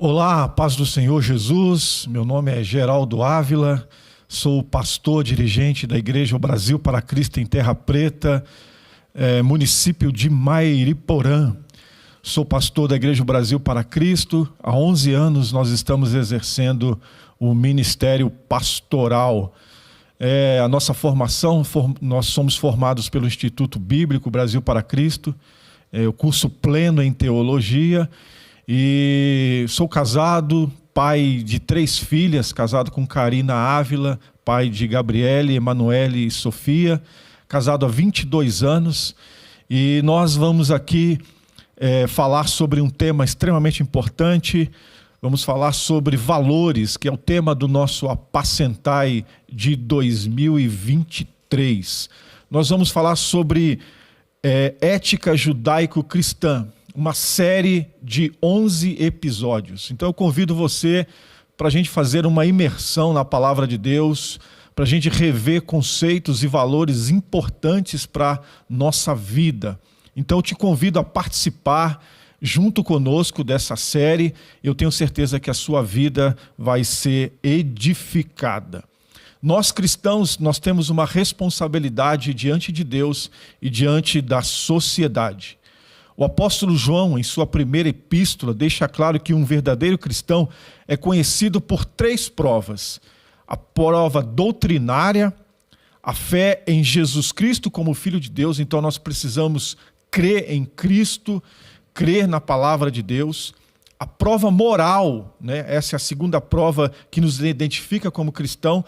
Olá, paz do Senhor Jesus, meu nome é Geraldo Ávila, sou pastor dirigente da Igreja Brasil para Cristo em Terra Preta, município de Mairiporã. Sou pastor da Igreja Brasil para Cristo, há 11 anos nós estamos exercendo o ministério pastoral. A nossa formação, nós somos formados pelo Instituto Bíblico Brasil para Cristo, o curso pleno em teologia. E sou casado, pai de 3 filhas, casado com Karina Ávila, pai de Gabriele, Emanuele e Sofia, casado há 22 anos. E nós vamos aqui falar sobre um tema extremamente importante. Vamos falar sobre valores, que é o tema do nosso Apacentai de 2023. Nós vamos falar sobre ética judaico-cristã. Uma série de 11 episódios. Então eu convido você para a gente fazer uma imersão na palavra de Deus, para a gente rever conceitos e valores importantes para a nossa vida. Então eu te convido a participar junto conosco dessa série. Eu tenho certeza que a sua vida vai ser edificada. Nós cristãos, nós temos uma responsabilidade diante de Deus e diante da sociedade. O apóstolo João, em sua primeira epístola, deixa claro que um verdadeiro cristão é conhecido por 3 provas. A prova doutrinária, a fé em Jesus Cristo como Filho de Deus. Então nós precisamos crer em Cristo, crer na palavra de Deus. A prova moral, né? Essa é a segunda prova que nos identifica como cristão.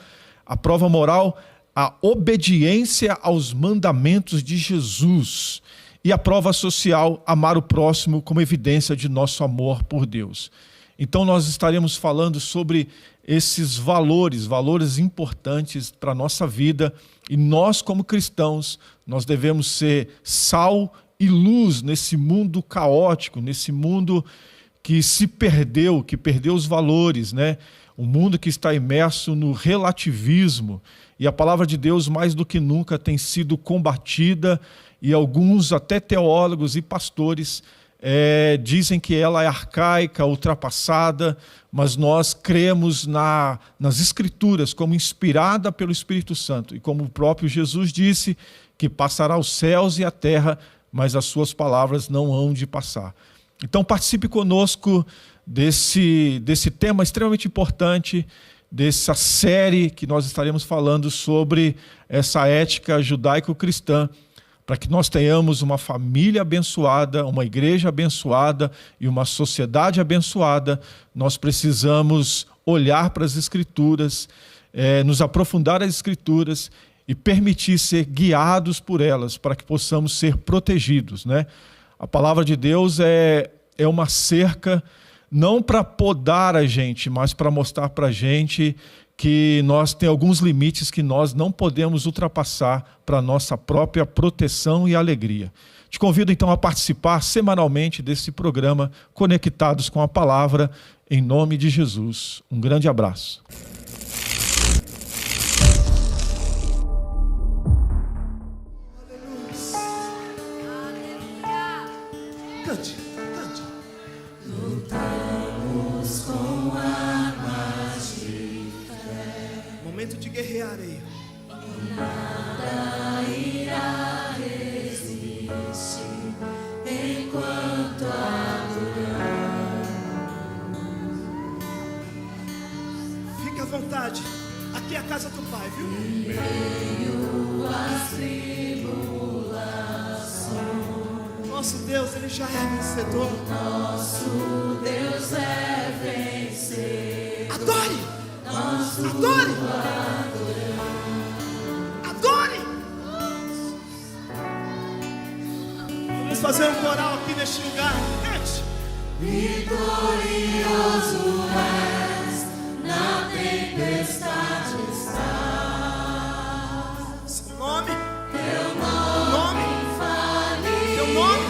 A prova moral, a obediência aos mandamentos de Jesus. E a prova social, amar o próximo como evidência de nosso amor por Deus. Então nós estaremos falando sobre esses valores importantes para a nossa vida. E nós como cristãos, nós devemos ser sal e luz nesse mundo caótico, nesse mundo que se perdeu, que perdeu os valores, né? Um mundo que está imerso no relativismo. E a palavra de Deus, mais do que nunca, tem sido combatida. E alguns, até teólogos e pastores, dizem que ela é arcaica, ultrapassada, mas nós cremos nas Escrituras como inspirada pelo Espírito Santo. E como o próprio Jesus disse, que passará os céus e a terra, mas as suas palavras não hão de passar. Então participe conosco desse tema extremamente importante, dessa série que nós estaremos falando sobre essa ética judaico-cristã, para que nós tenhamos uma família abençoada, uma igreja abençoada e uma sociedade abençoada. Nós precisamos olhar para as Escrituras, nos aprofundar as Escrituras e permitir ser guiados por elas, para que possamos ser protegidos, né? A palavra de Deus é uma cerca, não para podar a gente, mas para mostrar para a gente que nós temos alguns limites que nós não podemos ultrapassar para a nossa própria proteção e alegria. Te convido então a participar semanalmente desse programa Conectados com a Palavra, em nome de Jesus. Um grande abraço. Cante. Momento de guerrearei. Nada irá resistir enquanto adoramos. Fique à vontade. Aqui é a casa do Pai, viu? Em meio às tribulações, Nosso Deus, Ele já é vencedor. nosso Deus é vencer. Adore! Nosso Adore! Adore! Vamos fazer um coral aqui neste lugar. Cante! vitorioso és, na tempestade estás. Seu nome, Teu nome, nome infalível teu nome.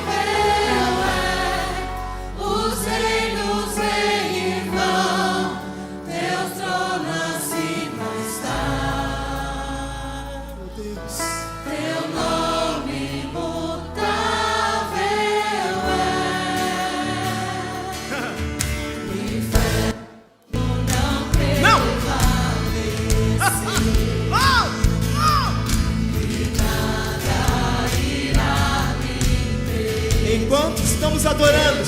é, os reinos vêm e vão, teu trono acima está. Meu Deus. Teu nome imutável é, e fé estamos adorando.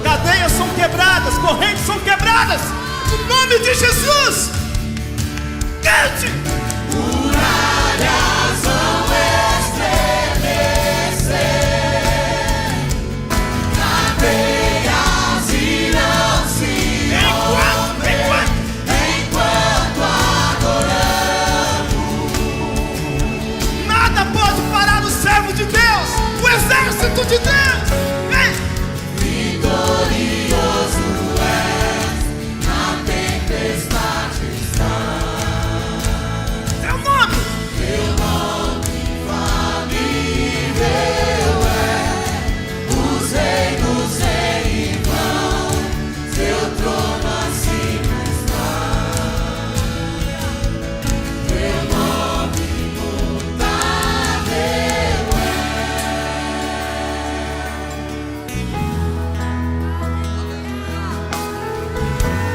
Cadeias são quebradas, correntes são quebradas. No nome de Jesus. Cante. Muralhas vão estremecer, cadeias irão se romper, enquanto adoramos. Nada pode parar o servo de Deus, o exército de Deus. Vem. Vitorioso és, na tempestade está. Teu nome. Teu nome infalível é, os reinos vêm e vão, seu trono acima está. Teu nome imutável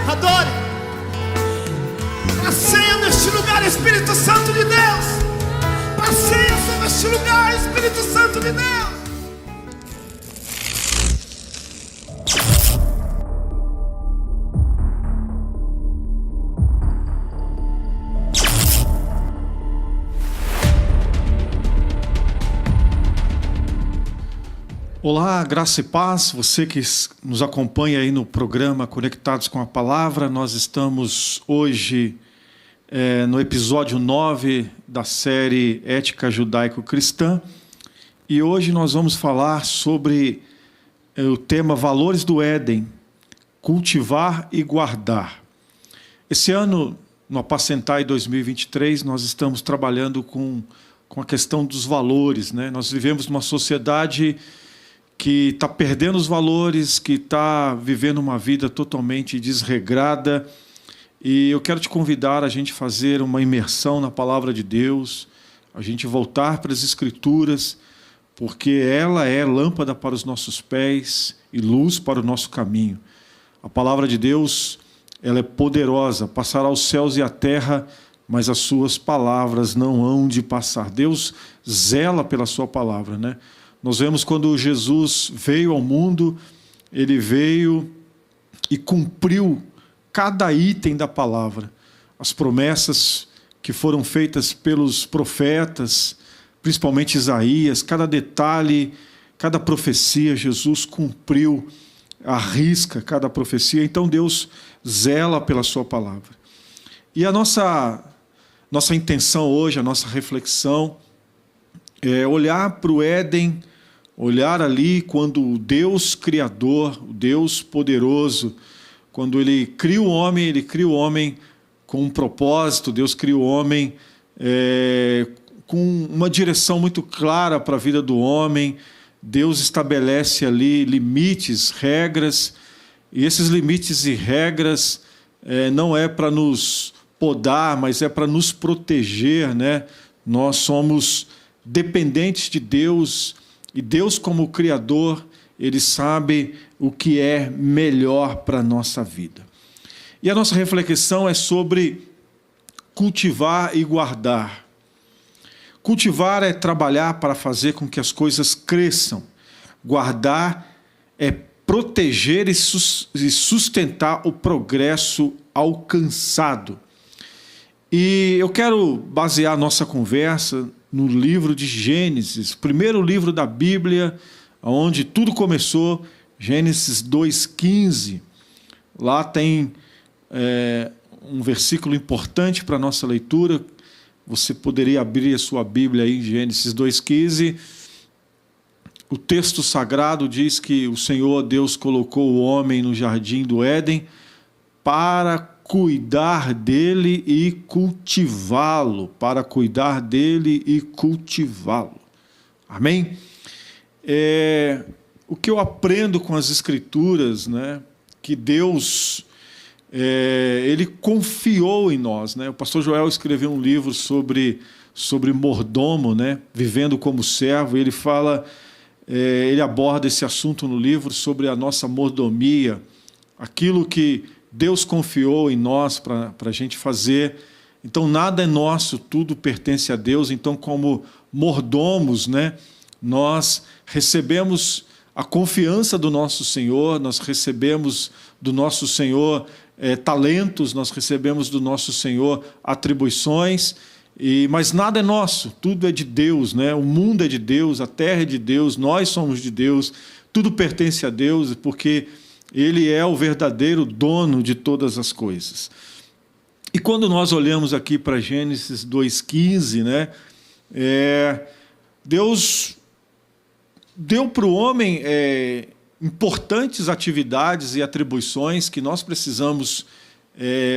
Adore. Passeia neste lugar, Espírito Santo de Deus. Passeia sobre este lugar, Espírito Santo de Deus. Olá, graça e paz, você que nos acompanha aí no programa Conectados com a Palavra. Nós estamos hoje no episódio 9 da série Ética Judaico-Cristã e hoje nós vamos falar sobre o tema Valores do Éden, cultivar e guardar. Esse ano, no Apacentai 2023, nós estamos trabalhando com a questão dos valores, né? Nós vivemos numa sociedade que está perdendo os valores, que está vivendo uma vida totalmente desregrada. E eu quero te convidar a gente fazer uma imersão na Palavra de Deus, a gente voltar para as Escrituras, porque ela é lâmpada para os nossos pés e luz para o nosso caminho. A Palavra de Deus, ela é poderosa, passará os céus e a terra, mas as suas palavras não hão de passar. Deus zela pela sua palavra, né? Nós vemos quando Jesus veio ao mundo, ele veio e cumpriu cada item da palavra. As promessas que foram feitas pelos profetas, principalmente Isaías, cada detalhe, cada profecia, Jesus cumpriu à risca cada profecia. Então Deus zela pela sua palavra. E a nossa intenção hoje, a nossa reflexão, é olhar para o Éden, olhar ali quando o Deus Criador, o Deus poderoso, quando Ele cria o homem com um propósito. Deus cria o homem com uma direção muito clara para a vida do homem. Deus estabelece ali limites, regras, e esses limites e regras não é para nos podar, mas é para nos proteger, né? Nós somos dependentes de Deus, e Deus, como Criador, Ele sabe o que é melhor para a nossa vida. E a nossa reflexão é sobre cultivar e guardar. Cultivar é trabalhar para fazer com que as coisas cresçam. Guardar é proteger e sustentar o progresso alcançado. E eu quero basear a nossa conversa no livro de Gênesis, primeiro livro da Bíblia, onde tudo começou, Gênesis 2,15. Lá tem um versículo importante para a nossa leitura. Você poderia abrir a sua Bíblia aí em Gênesis 2,15. O texto sagrado diz que o Senhor Deus colocou o homem no jardim do Éden para cuidar dele e cultivá-lo, Amém? O que eu aprendo com as Escrituras, né, que Deus, Ele confiou em nós, né? O pastor Joel escreveu um livro sobre mordomo, né, vivendo como servo. Ele fala, ele aborda esse assunto no livro sobre a nossa mordomia, aquilo que Deus confiou em nós para a gente fazer. Então nada é nosso, tudo pertence a Deus. Então, como mordomos, né, nós recebemos a confiança do nosso Senhor, nós recebemos do nosso Senhor talentos, nós recebemos do nosso Senhor atribuições, mas nada é nosso, tudo é de Deus, né? O mundo é de Deus, a terra é de Deus, nós somos de Deus, tudo pertence a Deus, porque Ele é o verdadeiro dono de todas as coisas. E quando nós olhamos aqui para Gênesis 2,15, né, Deus deu para o homem importantes atividades e atribuições que nós precisamos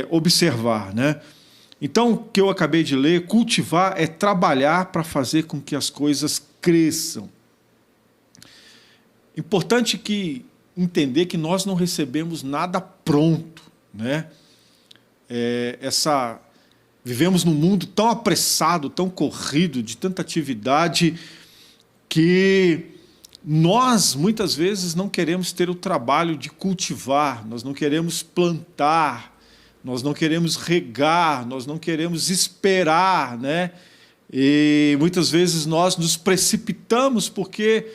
observar, né? Então, o que eu acabei de ler, cultivar é trabalhar para fazer com que as coisas cresçam. Importante entender que nós não recebemos nada pronto, né? Vivemos num mundo tão apressado, tão corrido, de tanta atividade, que nós, muitas vezes, não queremos ter o trabalho de cultivar, nós não queremos plantar, nós não queremos regar, nós não queremos esperar, né? E muitas vezes nós nos precipitamos porque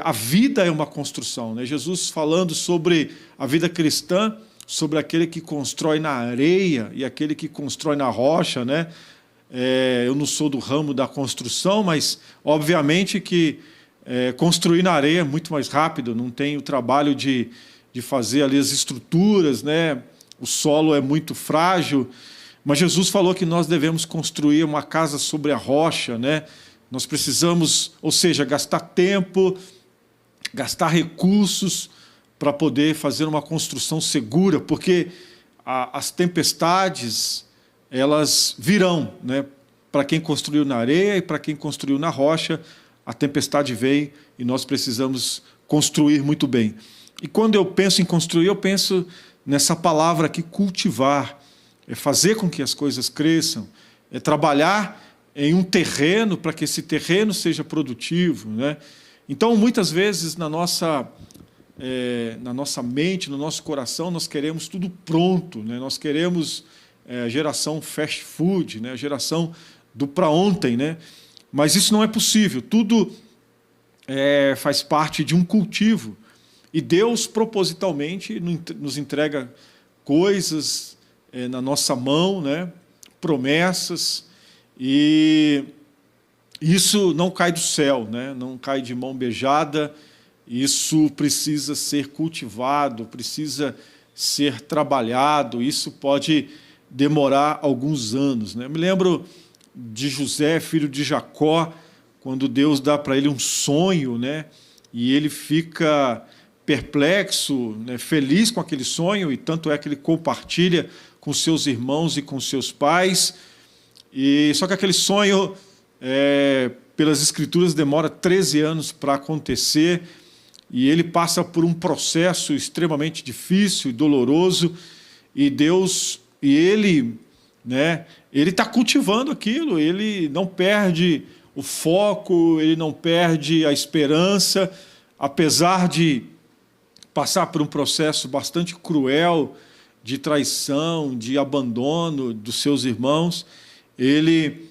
a vida é uma construção, né? Jesus falando sobre a vida cristã, sobre aquele que constrói na areia e aquele que constrói na rocha, né? Eu não sou do ramo da construção, mas obviamente que construir na areia é muito mais rápido, não tem o trabalho de fazer ali as estruturas, né? O solo é muito frágil, mas Jesus falou que nós devemos construir uma casa sobre a rocha, né? Nós precisamos, ou seja, gastar tempo, gastar recursos para poder fazer uma construção segura, porque as tempestades, elas virão, né? Para quem construiu na areia e para quem construiu na rocha, a tempestade veio e nós precisamos construir muito bem. E quando eu penso em construir, eu penso nessa palavra aqui, cultivar, é fazer com que as coisas cresçam, é trabalhar em um terreno para que esse terreno seja produtivo, né? Então, muitas vezes, na nossa mente, no nosso coração, nós queremos tudo pronto, né? Nós queremos a geração fast food, né? A geração do para ontem, né? Mas isso não é possível, tudo faz parte de um cultivo. E Deus, propositalmente, nos entrega coisas na nossa mão, né? Promessas, e isso não cai do céu, né? Não cai de mão beijada, isso precisa ser cultivado, precisa ser trabalhado, isso pode demorar alguns anos, né? Eu me lembro de José, filho de Jacó, quando Deus dá para ele um sonho, né? E ele fica perplexo, né? Feliz com aquele sonho, e tanto é que ele compartilha com seus irmãos e com seus pais. Só que aquele sonho, pelas Escrituras, demora 13 anos para acontecer, e ele passa por um processo extremamente difícil e doloroso, e Deus, ele está cultivando aquilo, ele não perde o foco, ele não perde a esperança, apesar de passar por um processo bastante cruel de traição, de abandono dos seus irmãos, ele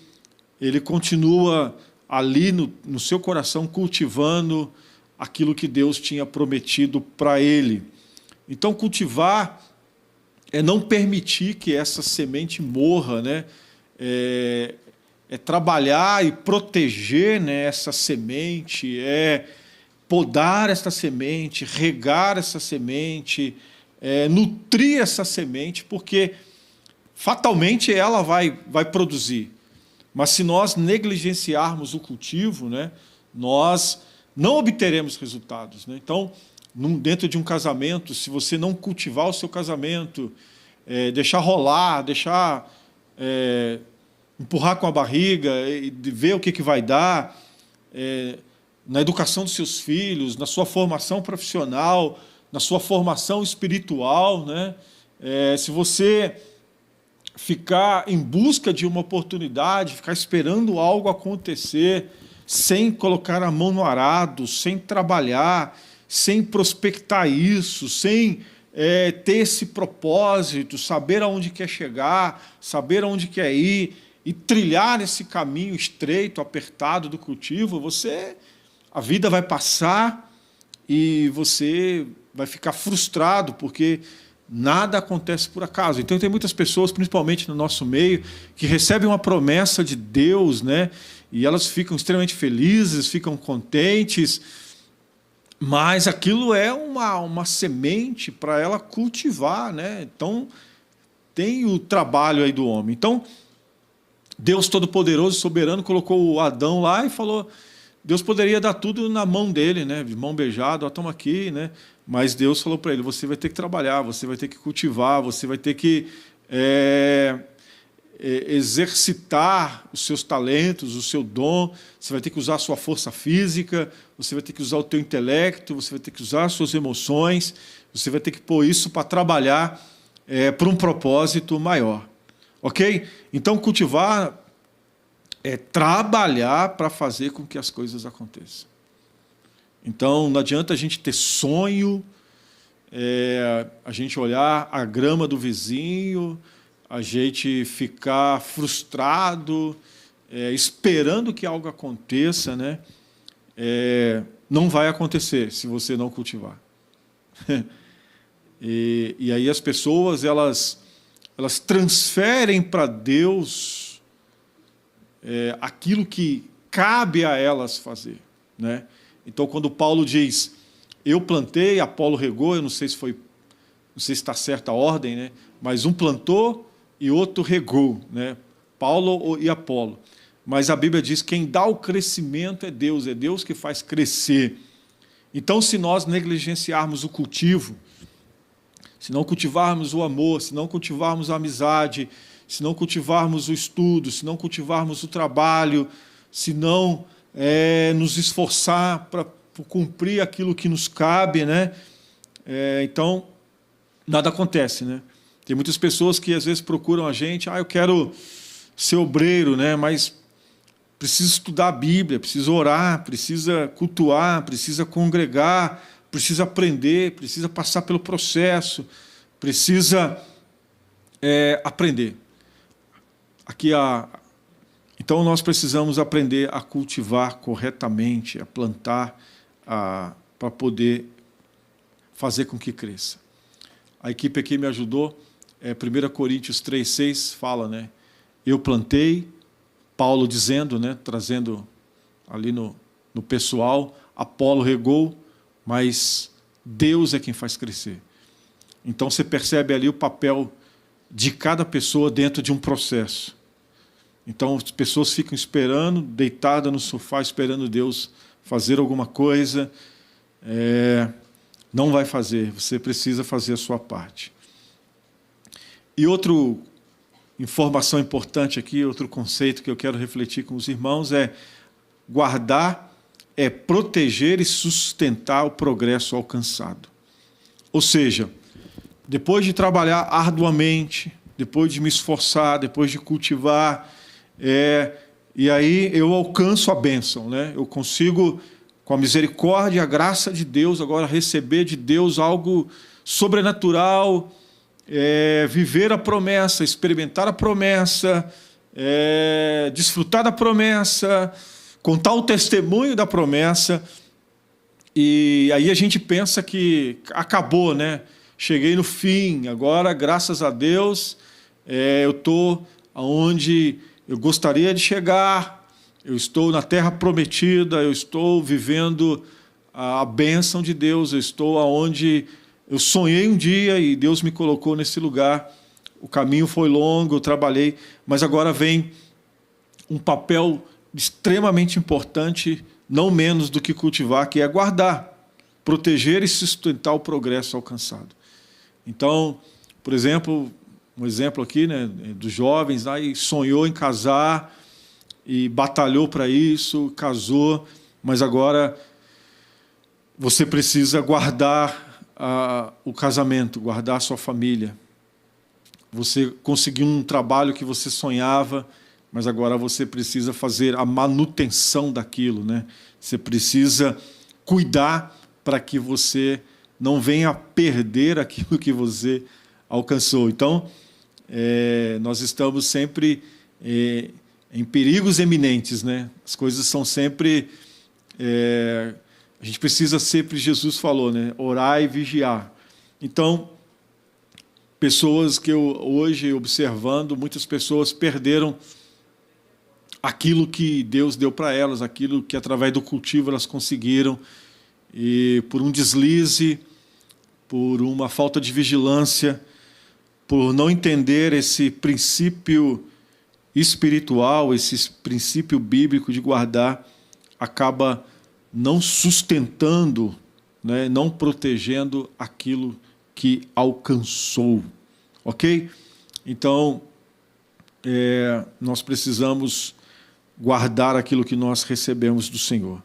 continua ali no seu coração cultivando aquilo que Deus tinha prometido para ele. Então, cultivar é não permitir que essa semente morra, né? É trabalhar e proteger, né, essa semente, podar essa semente, regar essa semente, nutrir essa semente, porque fatalmente ela vai produzir. Mas se nós negligenciarmos o cultivo, né, nós não obteremos resultados, né? Então, dentro de um casamento, se você não cultivar o seu casamento, deixar rolar, deixar empurrar com a barriga e ver o que vai dar, na educação dos seus filhos, na sua formação profissional, na sua formação espiritual, né? Se você ficar em busca de uma oportunidade, ficar esperando algo acontecer, sem colocar a mão no arado, sem trabalhar, sem prospectar isso, sem ter esse propósito, saber aonde quer chegar, saber aonde quer ir e trilhar esse caminho estreito, apertado do cultivo, a vida vai passar e você vai ficar frustrado, porque nada acontece por acaso. Então tem muitas pessoas, principalmente no nosso meio, que recebem uma promessa de Deus, né? E elas ficam extremamente felizes, ficam contentes, mas aquilo é uma semente para ela cultivar, né? Então tem o trabalho aí do homem. Então Deus Todo-Poderoso, Soberano, colocou o Adão lá e falou, Deus poderia dar tudo na mão dele, né? De mão beijada, ó, toma aqui, né? Mas Deus falou para ele, você vai ter que trabalhar, você vai ter que cultivar, você vai ter que exercitar os seus talentos, o seu dom, você vai ter que usar a sua força física, você vai ter que usar o teu intelecto, você vai ter que usar as suas emoções, você vai ter que pôr isso para trabalhar para um propósito maior. Ok? Então, cultivar é trabalhar para fazer com que as coisas aconteçam. Então, não adianta a gente ter sonho, a gente olhar a grama do vizinho, a gente ficar frustrado, esperando que algo aconteça, né? Não vai acontecer se você não cultivar. E aí as pessoas, elas transferem para Deus aquilo que cabe a elas fazer, né? Então, quando Paulo diz, eu plantei, Apolo regou, eu não sei se está certa a ordem, né? Mas um plantou e outro regou, né? Paulo e Apolo. Mas a Bíblia diz que quem dá o crescimento é Deus que faz crescer. Então, se nós negligenciarmos o cultivo, se não cultivarmos o amor, se não cultivarmos a amizade, se não cultivarmos o estudo, se não cultivarmos o trabalho, se não nos esforçar para cumprir aquilo que nos cabe, né? Então, nada acontece, né? Tem muitas pessoas que às vezes procuram a gente, eu quero ser obreiro, né? Mas precisa estudar a Bíblia, precisa orar, precisa cultuar, precisa congregar, precisa aprender, precisa passar pelo processo, precisa aprender. Então, nós precisamos aprender a cultivar corretamente, a plantar, para poder fazer com que cresça. A equipe aqui me ajudou. 1 Coríntios 3,6 fala, né? Eu plantei, Paulo dizendo, né? Trazendo ali no pessoal, Apolo regou, mas Deus é quem faz crescer. Então, você percebe ali o papel de cada pessoa dentro de um processo. Então, as pessoas ficam esperando, deitadas no sofá, esperando Deus fazer alguma coisa. Não vai fazer, você precisa fazer a sua parte. E outra informação importante aqui, outro conceito que eu quero refletir com os irmãos guardar, proteger e sustentar o progresso alcançado. Ou seja, depois de trabalhar arduamente, depois de me esforçar, depois de cultivar, e aí eu alcanço a bênção, né? Eu consigo, com a misericórdia e a graça de Deus, agora receber de Deus algo sobrenatural, viver a promessa, experimentar a promessa, desfrutar da promessa, contar o testemunho da promessa, e aí a gente pensa que acabou, né? Cheguei no fim, agora, graças a Deus, eu estou onde eu gostaria de chegar, eu estou na terra prometida, eu estou vivendo a bênção de Deus, eu estou onde eu sonhei um dia e Deus me colocou nesse lugar. O caminho foi longo, eu trabalhei, mas agora vem um papel extremamente importante, não menos do que cultivar, que é guardar, proteger e sustentar o progresso alcançado. Então, por exemplo, um exemplo aqui, né, dos jovens, lá, e sonhou em casar, e batalhou para isso, casou, mas agora você precisa guardar o casamento, guardar a sua família. Você conseguiu um trabalho que você sonhava, mas agora você precisa fazer a manutenção daquilo, né? Você precisa cuidar para que você não venha a perder aquilo que você alcançou. Então, nós estamos sempre em perigos eminentes, né? As coisas são sempre A gente precisa sempre, Jesus falou, né? Orar e vigiar. Então, pessoas que eu hoje observando, muitas pessoas perderam aquilo que Deus deu para elas, aquilo que através do cultivo elas conseguiram, e por um deslize, por uma falta de vigilância, por não entender esse princípio espiritual, esse princípio bíblico de guardar, acaba não sustentando, né, não protegendo aquilo que alcançou. Ok? Então, nós precisamos guardar aquilo que nós recebemos do Senhor.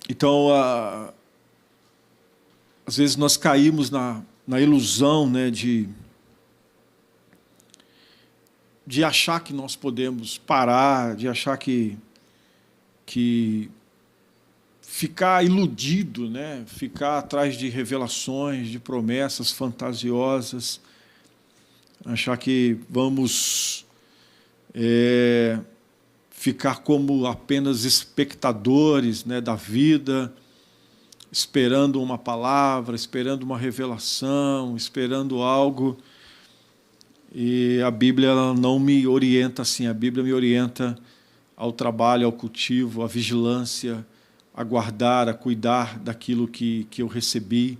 Então, às vezes nós caímos na ilusão, né, de achar que nós podemos parar, de achar que ficar iludido, né, ficar atrás de revelações, de promessas fantasiosas, achar que vamos ficar como apenas espectadores, né, da vida, esperando uma palavra, esperando uma revelação, esperando algo. E a Bíblia ela não me orienta assim, a Bíblia me orienta ao trabalho, ao cultivo, à vigilância, a guardar, a cuidar daquilo que eu recebi.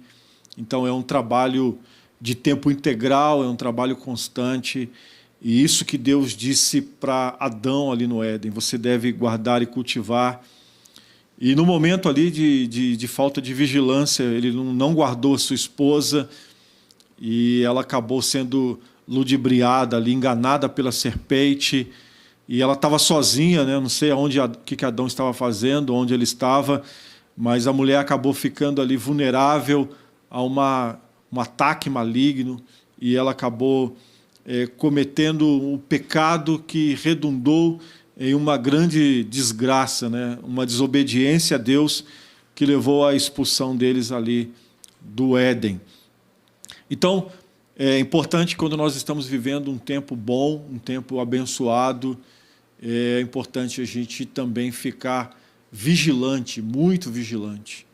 Então é um trabalho de tempo integral, é um trabalho constante, e isso que Deus disse para Adão ali no Éden, você deve guardar e cultivar. E no momento ali de falta de vigilância, ele não guardou a sua esposa, e ela acabou sendo ludibriada ali, enganada pela serpente, e ela estava sozinha, né? Não sei o que Adão estava fazendo, onde ele estava, mas a mulher acabou ficando ali vulnerável a um ataque maligno, e ela acabou cometendo um pecado que redundou em uma grande desgraça, né? Uma desobediência a Deus que levou à expulsão deles ali do Éden. Então, é importante, quando nós estamos vivendo um tempo bom, um tempo abençoado, é importante a gente também ficar vigilante, muito vigilante.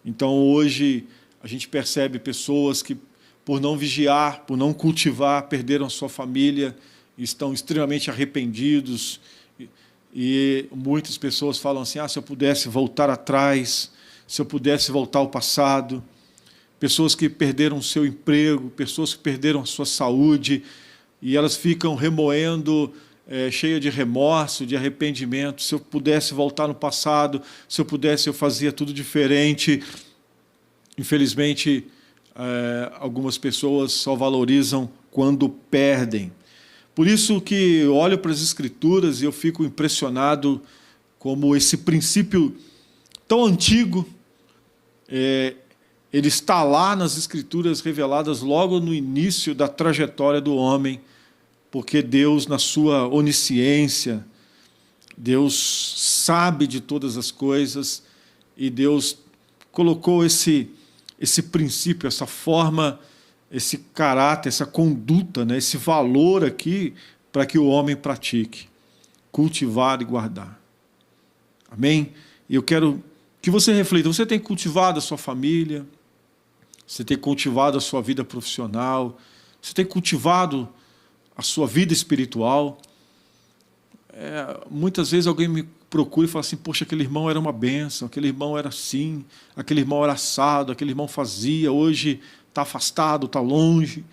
Então, hoje, a gente percebe pessoas que, por não vigiar, por não cultivar, perderam a sua família, estão extremamente arrependidos, e muitas pessoas falam assim, se eu pudesse voltar atrás, se eu pudesse voltar ao passado. Pessoas que perderam o seu emprego, pessoas que perderam a sua saúde, e elas ficam remoendo, cheias de remorso, de arrependimento. Se eu pudesse voltar no passado, se eu pudesse, eu fazia tudo diferente. Infelizmente, algumas pessoas só valorizam quando perdem. Por isso que eu olho para as Escrituras e eu fico impressionado como esse princípio tão antigo, ele está lá nas Escrituras reveladas logo no início da trajetória do homem, porque Deus, na sua onisciência, Deus sabe de todas as coisas, e Deus colocou esse princípio, essa forma, esse caráter, essa conduta, né, esse valor aqui, para que o homem pratique, cultivar e guardar. Amém? E eu quero que você reflita, você tem cultivado a sua família, você tem cultivado a sua vida profissional, você tem cultivado a sua vida espiritual. Muitas vezes alguém me procura e fala assim, poxa, aquele irmão era uma bênção, aquele irmão era assim, aquele irmão era assado, aquele irmão fazia, hoje está afastado, está longe.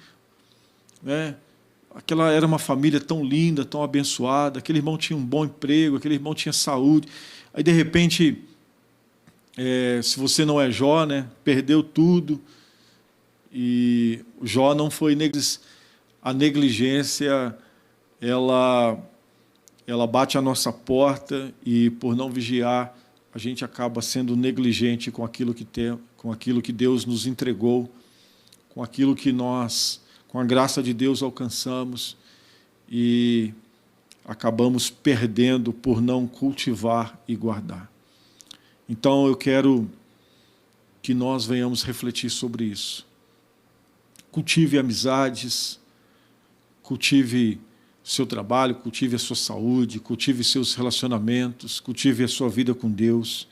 Aquela era uma família tão linda, tão abençoada, aquele irmão tinha um bom emprego, aquele irmão tinha saúde. Aí, de repente, se você não é Jó, né, perdeu tudo. E Jó não foi negligente. A negligência, ela bate à nossa porta, e por não vigiar, a gente acaba sendo negligente com aquilo que tem, com aquilo que Deus nos entregou, com aquilo que nós, com a graça de Deus, alcançamos, e acabamos perdendo por não cultivar e guardar. Então eu quero que nós venhamos refletir sobre isso. Cultive amizades, cultive seu trabalho, cultive a sua saúde, cultive seus relacionamentos, cultive a sua vida com Deus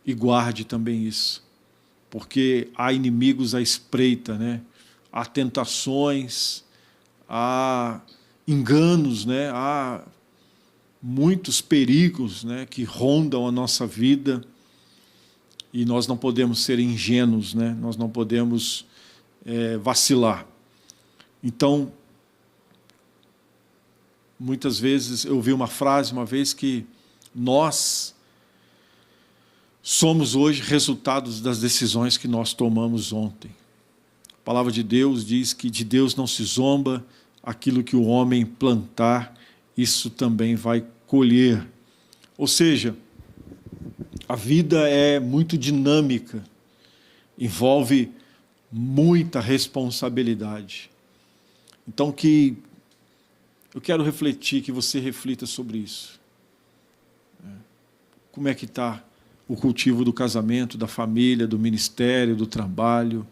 e guarde também isso, porque há inimigos à espreita, né? Há tentações, há enganos, né? Há muitos perigos, né, que rondam a nossa vida e nós não podemos ser ingênuos, né? Nós não podemos vacilar. Então, muitas vezes eu ouvi uma frase uma vez que nós somos hoje resultados das decisões que nós tomamos ontem. A palavra de Deus diz que de Deus não se zomba, aquilo que o homem plantar, isso também vai colher. Ou seja, a vida é muito dinâmica, envolve muita responsabilidade. Então, eu quero refletir, que você reflita sobre isso. Como é que está o cultivo do casamento, da família, do ministério, do trabalho,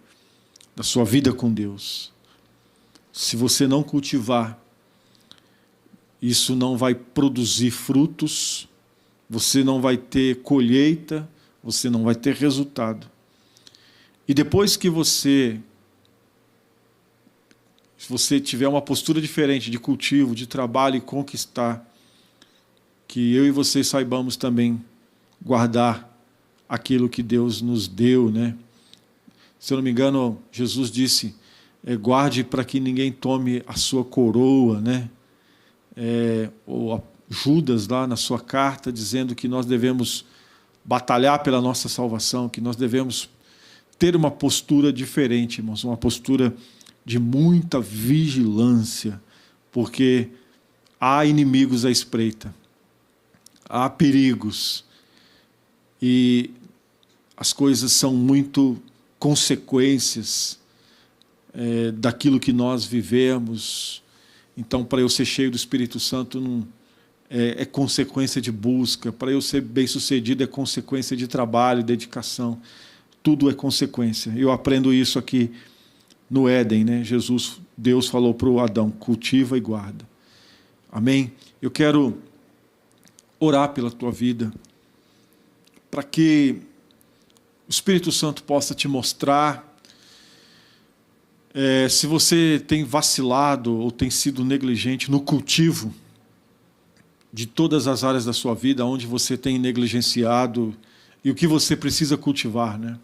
da sua vida com Deus? Se você não cultivar, isso não vai produzir frutos, você não vai ter colheita, você não vai ter resultado. E depois que se você tiver uma postura diferente de cultivo, de trabalho e conquistar, que eu e você saibamos também guardar aquilo que Deus nos deu, né? Se eu não me engano, Jesus disse, guarde para que ninguém tome a sua coroa, né? Ou Judas lá na sua carta, dizendo que nós devemos batalhar pela nossa salvação, que nós devemos ter uma postura diferente, irmãos, uma postura de muita vigilância, porque há inimigos à espreita, há perigos, e as coisas são muito consequências daquilo que nós vivemos. Então, para eu ser cheio do Espírito Santo, é consequência de busca. Para eu ser bem-sucedido, é consequência de trabalho, dedicação. Tudo é consequência. Eu aprendo isso aqui no Éden, né? Deus falou para o Adão, cultiva e guarda. Amém? Eu quero orar pela tua vida, para que o Espírito Santo possa te mostrar se você tem vacilado ou tem sido negligente no cultivo de todas as áreas da sua vida, onde você tem negligenciado e o que você precisa cultivar, né?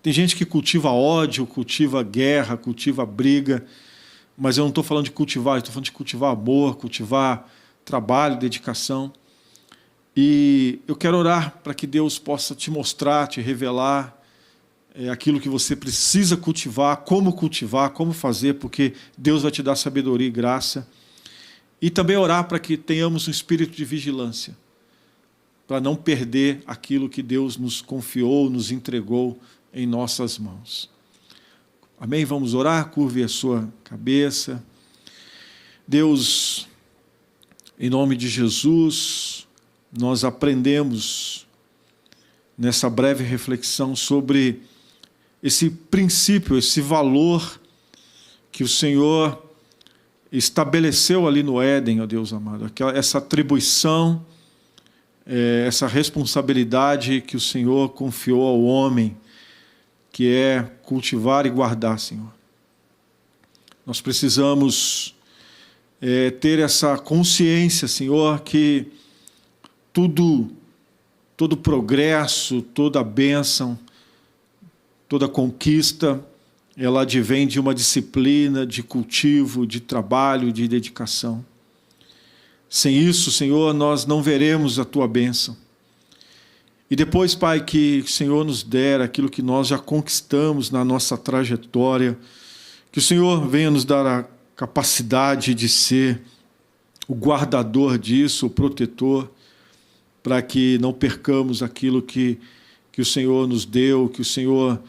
Tem gente que cultiva ódio, cultiva guerra, cultiva briga, mas eu não estou falando de cultivar, eu estou falando de cultivar amor, cultivar trabalho, dedicação. E eu quero orar para que Deus possa te mostrar, te revelar aquilo que você precisa cultivar, como fazer, porque Deus vai te dar sabedoria e graça. E também orar para que tenhamos um espírito de vigilância, para não perder aquilo que Deus nos confiou, nos entregou em nossas mãos. Amém? Vamos orar? Curve a sua cabeça. Deus, em nome de Jesus, nós aprendemos nessa breve reflexão sobre esse princípio, esse valor que o Senhor estabeleceu ali no Éden, ó Deus amado, essa atribuição, essa responsabilidade que o Senhor confiou ao homem, que é cultivar e guardar, Senhor. Nós precisamos ter essa consciência, Senhor, que todo progresso, toda bênção, toda conquista, ela advém de uma disciplina, de cultivo, de trabalho, de dedicação. Sem isso, Senhor, nós não veremos a Tua bênção. E depois, Pai, que o Senhor nos der aquilo que nós já conquistamos na nossa trajetória, que o Senhor venha nos dar a capacidade de ser o guardador disso, o protetor, para que não percamos aquilo que o Senhor nos deu, que o Senhor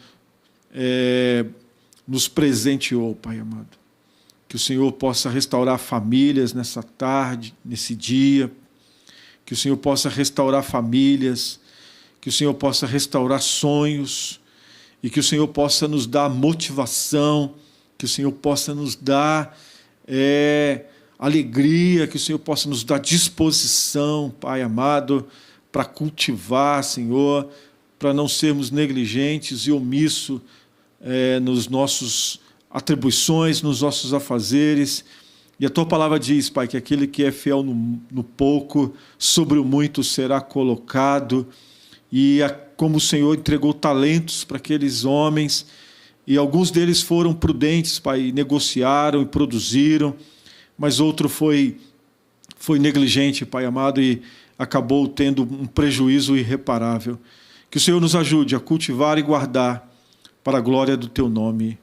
nos presenteou, Pai amado. Que o Senhor possa restaurar famílias nessa tarde, nesse dia, que o Senhor possa restaurar famílias, que o Senhor possa restaurar sonhos, e que o Senhor possa nos dar motivação, que o Senhor possa nos dar alegria, que o Senhor possa nos dar disposição, Pai amado, para cultivar, Senhor, para não sermos negligentes e omissos nos nossos atribuições, nos nossos afazeres. E a Tua palavra diz, Pai, que aquele que é fiel no pouco, sobre o muito será colocado. E como o Senhor entregou talentos para aqueles homens, e alguns deles foram prudentes, Pai, negociaram e produziram, mas outro foi negligente, Pai amado, e acabou tendo um prejuízo irreparável. Que o Senhor nos ajude a cultivar e guardar para a glória do Teu nome.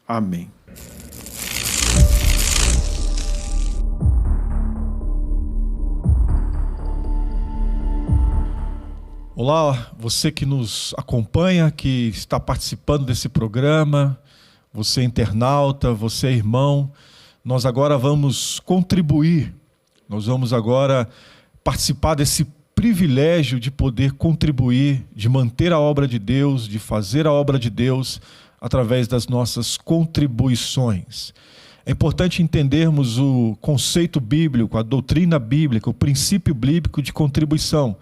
Amém. Olá, você que nos acompanha, que está participando desse programa, você internauta, você irmão, nós agora vamos contribuir, nós vamos agora participar desse privilégio de poder contribuir, de manter a obra de Deus, de fazer a obra de Deus através das nossas contribuições. É importante entendermos o conceito bíblico, a doutrina bíblica, o princípio bíblico de contribuição.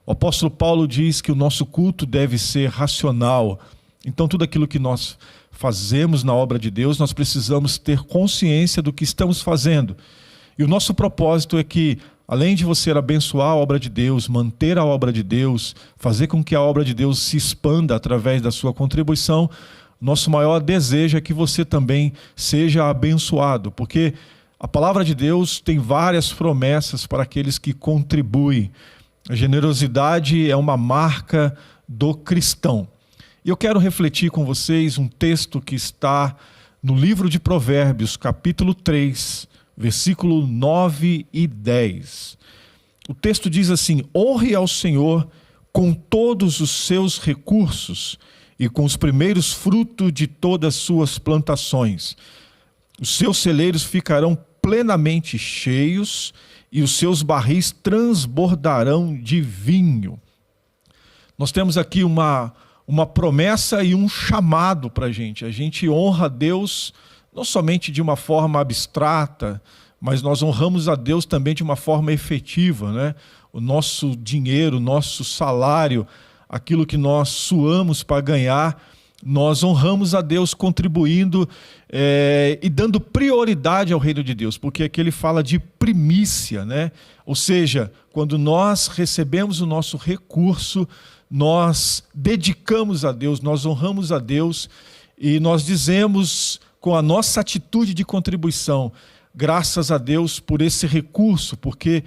O apóstolo Paulo diz que o nosso culto deve ser racional. Então, tudo aquilo que nós fazemos na obra de Deus, nós precisamos ter consciência do que estamos fazendo. E o nosso propósito é que, além de você abençoar a obra de Deus, manter a obra de Deus, fazer com que a obra de Deus se expanda através da sua contribuição, nosso maior desejo é que você também seja abençoado, porque a palavra de Deus tem várias promessas para aqueles que contribuem. A generosidade é uma marca do cristão. E eu quero refletir com vocês um texto que está no livro de Provérbios, capítulo 3, versículo 9 e 10. O texto diz assim: honre ao Senhor com todos os seus recursos e com os primeiros frutos de todas as suas plantações. Os seus celeiros ficarão plenamente cheios e os seus barris transbordarão de vinho. Nós temos aqui uma promessa e um chamado para a gente honra a Deus não somente de uma forma abstrata, mas nós honramos a Deus também de uma forma efetiva, né? O nosso dinheiro, o nosso salário, aquilo que nós suamos para ganhar, nós honramos a Deus contribuindo e dando prioridade ao reino de Deus, porque aqui ele fala de primícia, né? Ou seja, quando nós recebemos o nosso recurso, nós dedicamos a Deus, nós honramos a Deus e nós dizemos com a nossa atitude de contribuição, graças a Deus por esse recurso, porque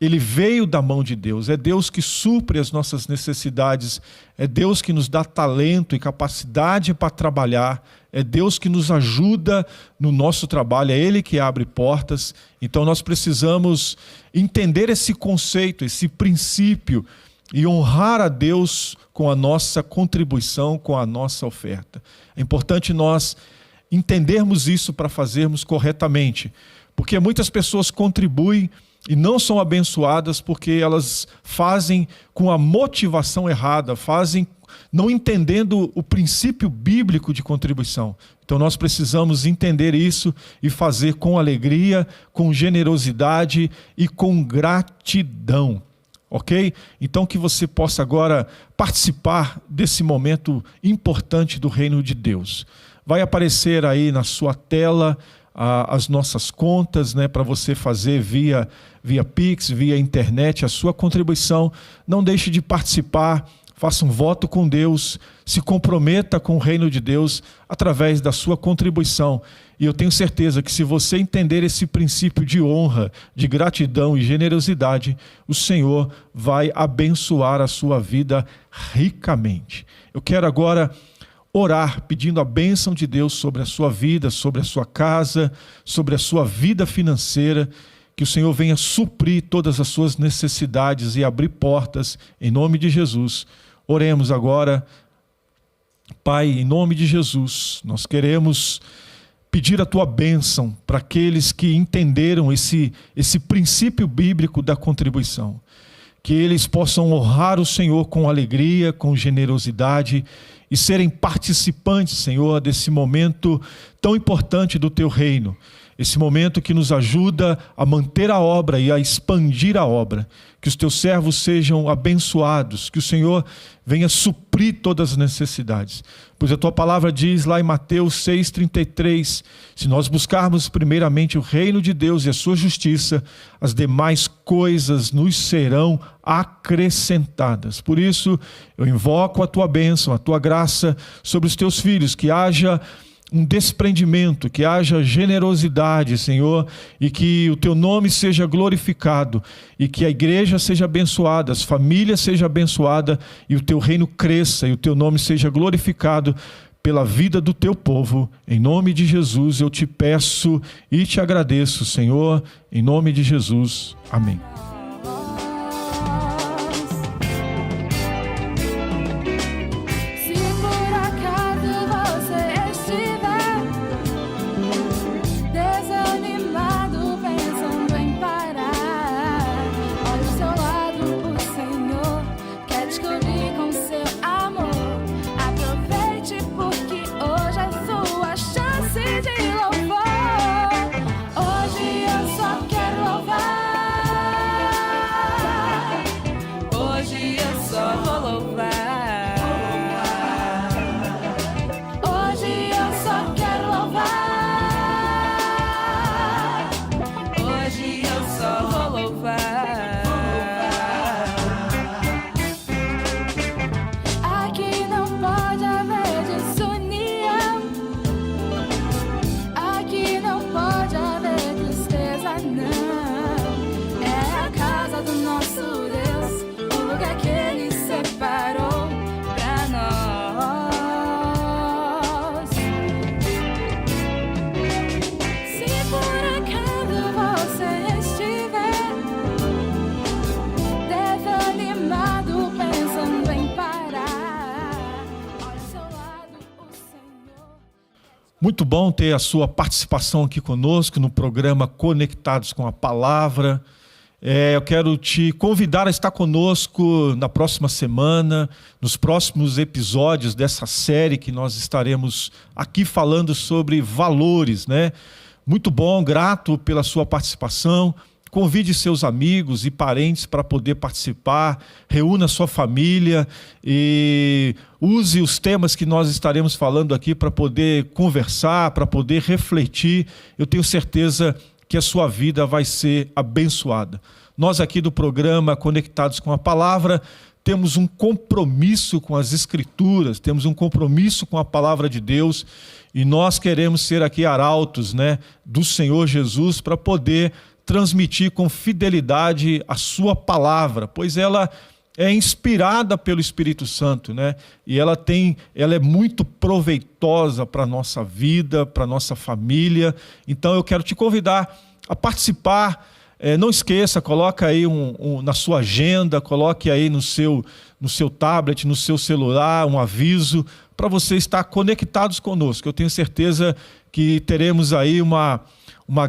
ele veio da mão de Deus, é Deus que supre as nossas necessidades, é Deus que nos dá talento e capacidade para trabalhar, é Deus que nos ajuda no nosso trabalho, é Ele que abre portas. Então nós precisamos entender esse conceito, esse princípio e honrar a Deus com a nossa contribuição, com a nossa oferta. É importante nós entendermos isso para fazermos corretamente, porque muitas pessoas contribuem e não são abençoadas porque elas fazem com a motivação errada, fazem não entendendo o princípio bíblico de contribuição. Então nós precisamos entender isso e fazer com alegria, com generosidade e com gratidão. Ok? Então que você possa agora participar desse momento importante do reino de Deus. Vai aparecer aí na sua tela as nossas contas, né, para você fazer via Pix, via internet, a sua contribuição. Não deixe de participar, faça um voto com Deus, se comprometa com o reino de Deus através da sua contribuição. E eu tenho certeza que se você entender esse princípio de honra, de gratidão e generosidade, o Senhor vai abençoar a sua vida ricamente. Eu quero agora orar pedindo a bênção de Deus sobre a sua vida, sobre a sua casa, sobre a sua vida financeira, que o Senhor venha suprir todas as suas necessidades e abrir portas em nome de Jesus. Oremos agora. Pai, em nome de Jesus, nós queremos pedir a tua bênção para aqueles que entenderam esse princípio bíblico da contribuição. Que eles possam honrar o Senhor com alegria, com generosidade e serem participantes, Senhor, desse momento tão importante do teu reino. esse momento que nos ajuda a manter a obra e a expandir a obra. Que os teus servos sejam abençoados, que o Senhor venha suprir todas as necessidades. Pois a tua palavra diz lá em Mateus 6,33, se nós buscarmos primeiramente o reino de Deus e a sua justiça, as demais coisas nos serão acrescentadas. Por isso, eu invoco a tua bênção, a tua graça sobre os teus filhos, que haja um desprendimento, que haja generosidade, Senhor, e que o teu nome seja glorificado, e que a igreja seja abençoada, as famílias sejam abençoadas, e o teu reino cresça, e o teu nome seja glorificado pela vida do teu povo. Em nome de Jesus eu te peço e te agradeço, Senhor, em nome de Jesus. Amém. Muito bom ter a sua participação aqui conosco no programa Conectados com a Palavra. Eu quero te convidar a estar conosco na próxima semana, nos próximos episódios dessa série que nós estaremos aqui falando sobre valores, né? Muito bom, grato pela sua participação. Convide seus amigos e parentes para poder participar, reúna sua família e use os temas que nós estaremos falando aqui para poder conversar, para poder refletir. Eu tenho certeza que a sua vida vai ser abençoada. Nós aqui do programa Conectados com a Palavra temos um compromisso com as Escrituras, temos um compromisso com a Palavra de Deus e nós queremos ser aqui arautos, né, do Senhor Jesus para poder transmitir com fidelidade a sua palavra, pois ela é inspirada pelo Espírito Santo, né? E ela é muito proveitosa para a nossa vida, para a nossa família. Então eu quero te convidar a participar. Não esqueça, coloca aí na sua agenda, coloque aí no seu tablet, no seu celular, um aviso para você estar conectados conosco. Eu tenho certeza que teremos aí uma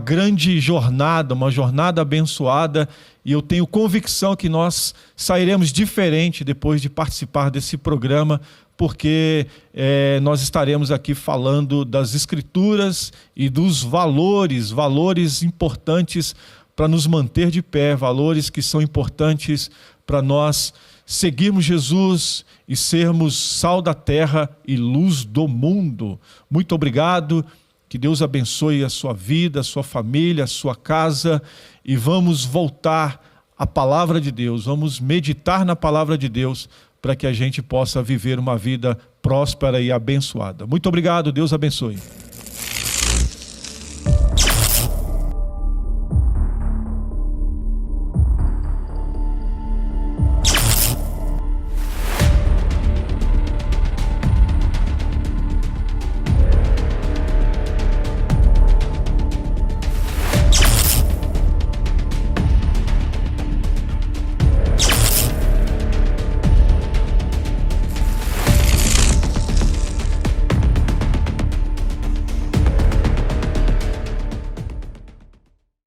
grande jornada, uma jornada abençoada, e eu tenho convicção que nós sairemos diferente depois de participar desse programa, porque nós estaremos aqui falando das Escrituras e dos valores importantes para nos manter de pé, valores que são importantes para nós seguirmos Jesus e sermos sal da terra e luz do mundo. Muito obrigado. Que Deus abençoe a sua vida, a sua família, a sua casa, e vamos voltar à palavra de Deus, vamos meditar na palavra de Deus para que a gente possa viver uma vida próspera e abençoada. Muito obrigado, Deus abençoe.